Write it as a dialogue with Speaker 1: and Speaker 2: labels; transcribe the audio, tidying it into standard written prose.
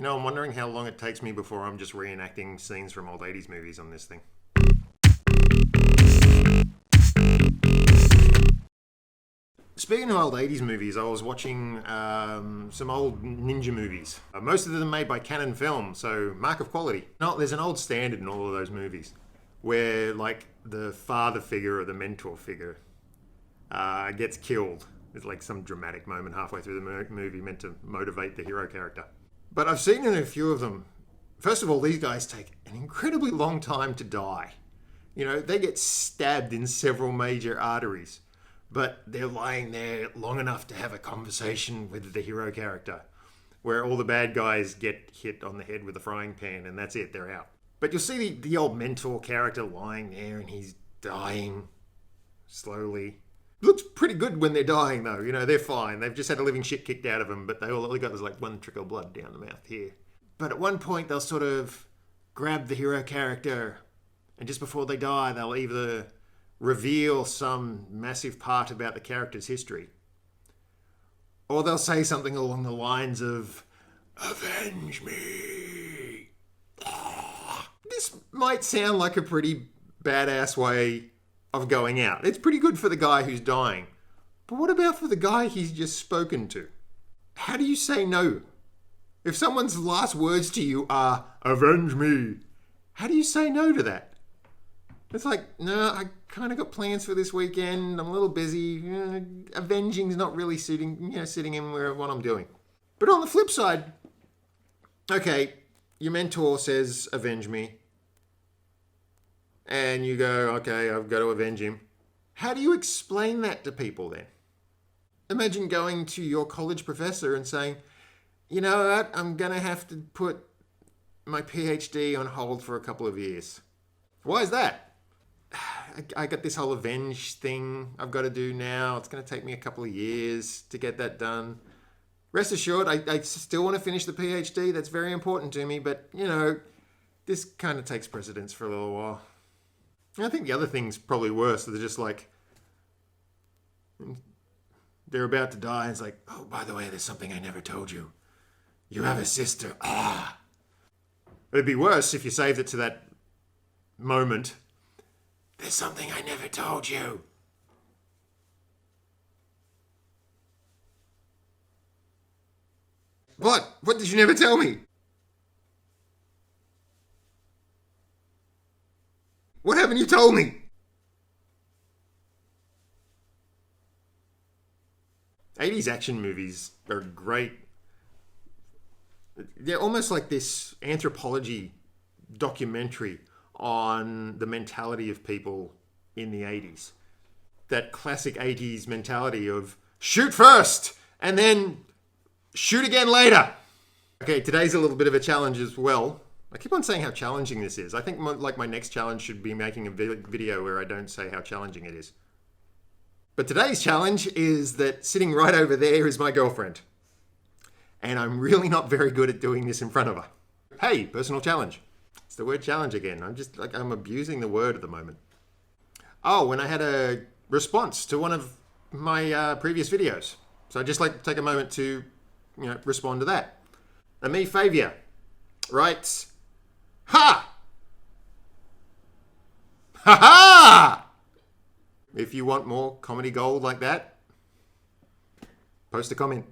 Speaker 1: You know, I'm wondering how long it takes me before I'm just reenacting scenes from old 80s movies on this thing. Speaking of old 80s movies, I was watching some old ninja movies. Most of them made by Canon Film, so mark of quality. No, there's an old standard in all of those movies where, like, the father figure or the mentor figure gets killed. It's like some dramatic moment halfway through the movie meant to motivate the hero character. But I've seen in a few of them, first of all, these guys take an incredibly long time to die. You know, they get stabbed in several major arteries, but they're lying there long enough to have a conversation with the hero character, where all the bad guys get hit on the head with a frying pan and that's it, they're out. But you'll see the old mentor character lying there and he's dying slowly. Looks pretty good when they're dying, though. You know, they're fine. They've just had a living shit kicked out of them, but they all got is like one trickle of blood down the mouth here. But at one point, they'll sort of grab the hero character, and just before they die, they'll either reveal some massive part about the character's history, or they'll say something along the lines of, "Avenge me." This might sound like a pretty badass way of going out. It's pretty good for the guy who's dying. But what about for the guy he's just spoken to? How do you say no? If someone's last words to you are, "Avenge me," how do you say no to that? It's like, no, I kind of got plans for this weekend. I'm a little busy. Avenging's not really sitting in where what I'm doing. But on the flip side, okay, your mentor says, "Avenge me." And you go, okay, I've got to avenge him. How do you explain that to people then? Imagine going to your college professor and saying, "You know what, I'm going to have to put my PhD on hold for a couple of years." Why is that? I got this whole Avenge thing I've got to do now. It's going to take me a couple of years to get that done. Rest assured, I still want to finish the PhD. That's very important to me. But, you know, this kind of takes precedence for a little while. I think the other thing's probably worse. They're just like, they're about to die, and it's like, "Oh, by the way, there's something I never told you. You have a sister." It'd be worse if you saved it to that moment. "There's something I never told you." What? What did you never tell me? What haven't you told me? 80s action movies are great. They're almost like this anthropology documentary on the mentality of people in the 80s. That classic 80s mentality of shoot first and then shoot again later. Okay, today's a little bit of a challenge as well. I keep on saying how challenging this is. I think my next challenge should be making a video where I don't say how challenging it is. But today's challenge is that sitting right over there is my girlfriend. And I'm really not very good at doing this in front of her. Hey, personal challenge. It's the word challenge again. I'm abusing the word at the moment. Oh, and I had a response to one of my previous videos. So I'd just like to take a moment to, respond to that. Ami Favia writes, "Ha! Ha ha! If you want more comedy gold like that, post a comment."